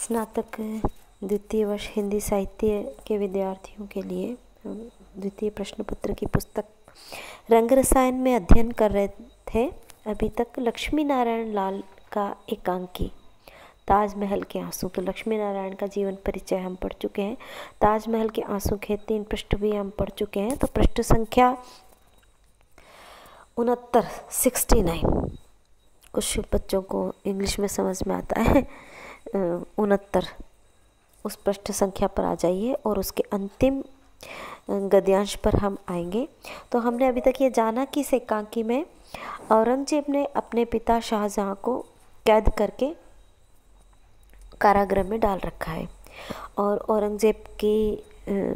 स्नातक द्वितीय वर्ष हिंदी साहित्य के विद्यार्थियों के लिए द्वितीय प्रश्न पत्र की पुस्तक रंग रसायन में अध्ययन कर रहे थे। अभी तक लक्ष्मी नारायण लाल का एकांकी ताजमहल के आंसू। तो लक्ष्मी नारायण का जीवन परिचय हम पढ़ चुके हैं। ताजमहल के आंसू के 3 पृष्ठ भी हम पढ़ चुके हैं। तो पृष्ठ संख्या 69 कुछ बच्चों को इंग्लिश में समझ में आता है 69 उस पृष्ठ संख्या पर आ जाइए और उसके अंतिम गद्यांश पर हम आएंगे। तो हमने अभी तक ये जाना कि इस एकांकी में औरंगजेब ने अपने पिता शाहजहां को कैद करके कारागृह में डाल रखा है और औरंगजेब की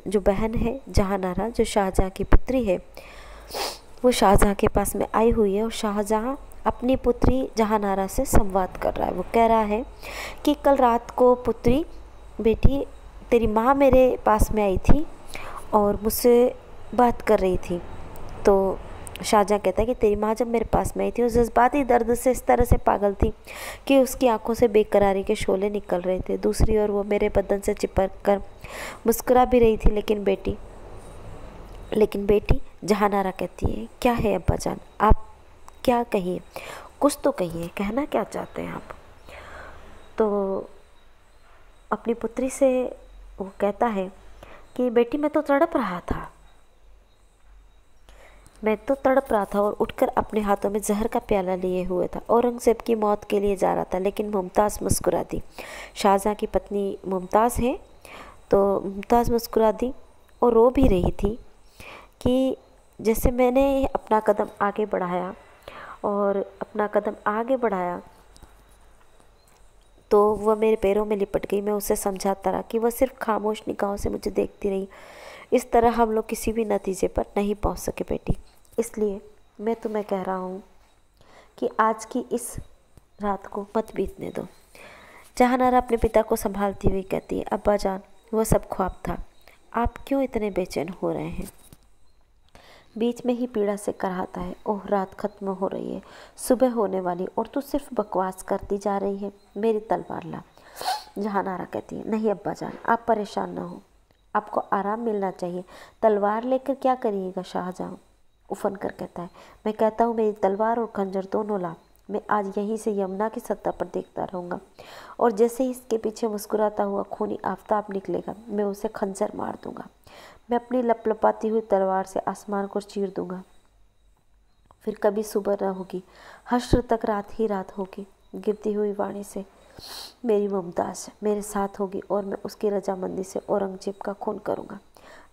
जो बहन है जहानारा, जो शाहजहां की पुत्री है, वो शाहजहां के पास में आई हुई है और शाहजहां अपनी पुत्री जहानारा से संवाद कर रहा है। वो कह रहा है कि कल रात को पुत्री, बेटी, तेरी माँ मेरे पास में आई थी और मुझसे बात कर रही थी। तो शाहजहां कहता है कि तेरी माँ जब मेरे पास में आई थी, वो जज्बाती दर्द से इस तरह से पागल थी कि उसकी आंखों से बेकरारी के शोले निकल रहे थे। दूसरी ओर वो मेरे बदन से चिपक कर मुस्कुरा भी रही थी। लेकिन बेटी जहानारा कहती है, क्या है अब्बा जान, आप क्या कहिए, कुछ तो कहिए, कहना क्या चाहते हैं आप। तो अपनी पुत्री से वो कहता है कि बेटी मैं तो तड़प रहा था और उठकर अपने हाथों में जहर का प्याला लिए हुए था। औरंगजेब की मौत के लिए जा रहा था, लेकिन मुमताज़ मुस्कुरा दी। शाहजहां की पत्नी मुमताज़ है, तो मुमताज़ मुस्कुरा दी और रो भी रही थी कि जैसे मैंने अपना कदम आगे बढ़ाया तो वह मेरे पैरों में लिपट गई। मैं उसे समझाता रहा कि वह सिर्फ खामोश निगाहों से मुझे देखती रही। इस तरह हम लोग किसी भी नतीजे पर नहीं पहुंच सके बेटी। इसलिए मैं तुम्हें कह रहा हूं कि आज की इस रात को मत बीतने दो। जहानारा अपने पिता को संभालती हुई कहती है, अब्बा जान, वह सब ख्वाब था। आप क्यों इतने बेचैन हो रहे हैं? बीच में ही पीड़ा से कराहता है। ओह, रात खत्म हो रही है, सुबह होने वाली, और तू सिर्फ बकवास करती जा रही है। मेरी तलवार ला। जहानारा कहती है, नहीं अब्बा जान, आप परेशान ना हो, आपको आराम मिलना चाहिए। तलवार लेकर क्या करिएगा? शाहजहां उफन कर कहता है, मैं कहता हूँ मेरी तलवार और खंजर दोनों ला। मैं आज यहीं से यमुना की सतह पर देखता रहूँगा और जैसे ही इसके पीछे मुस्कुराता हुआ खूनी आफताब निकलेगा, मैं उसे खंजर मार दूंगा। मैं अपनी लपलपाती हुई तलवार से आसमान को चीर दूंगा। फिर कभी सुबह न होगी, हश्र तक रात ही रात होगी। गिरती हुई वाणी से मेरी मुमताज़ मेरे साथ होगी और मैं उसकी रजामंदी से औरंगजेब का खून करूँगा।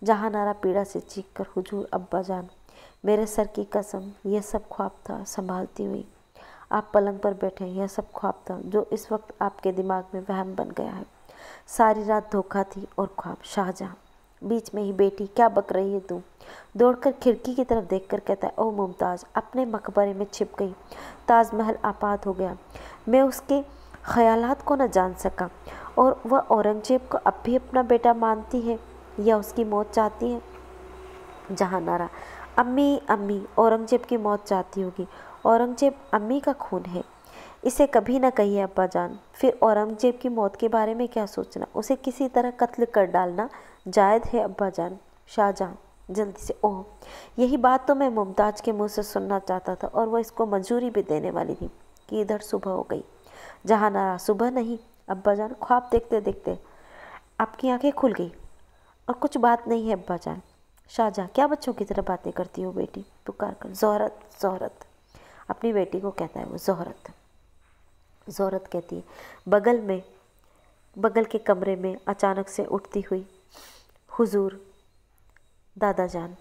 जहानारा पीड़ा से चीख कर, हुजूर अब्बा जान, मेरे सर की कसम, यह सब ख्वाब था। संभालती हुई आप पलंग पर बैठे, यह सब ख्वाब था जो इस वक्त आपके दिमाग में वहम बन गया है। सारी रात धोखा थी और ख्वाब। शाहजहां बीच में ही, बेटी क्या बक रही है तू? दौड़कर खिड़की की तरफ देखकर कहता है, ओ मुमताज़ अपने मकबरे में छिप गई। ताजमहल आबाद हो गया। मैं उसके ख्यालात को न जान सका और वह औरंगजेब को अब भी अपना बेटा मानती है या उसकी मौत चाहती है? जहानारा, अम्मी औरंगजेब की मौत चाहती होगी। औरंगजेब अम्मी का खून है, इसे कभी ना कहिए अब्बा जान। फिर औरंगजेब की मौत के बारे में क्या सोचना? उसे किसी तरह कत्ल कर डालना जायज़ है अब्बा जान। शाहजहां जल्दी से, ओह, यही बात तो मैं मुमताज़ के मुंह से सुनना चाहता था और वह इसको मंजूरी भी देने वाली थी कि इधर सुबह हो गई। जहानारा, सुबह नहीं अब्बा जान, ख्वाब देखते देखते आपकी आंखें खुल गई और कुछ बात नहीं है अब्बा जान। शाहजहां, क्या बच्चों की तरह बातें करती हो बेटी? पुकार कर, ज़ोहरत अपनी बेटी को कहता है वो। ज़ोहरत कहती है, बगल के कमरे में अचानक से उठती हुई, हुजूर दादा जान,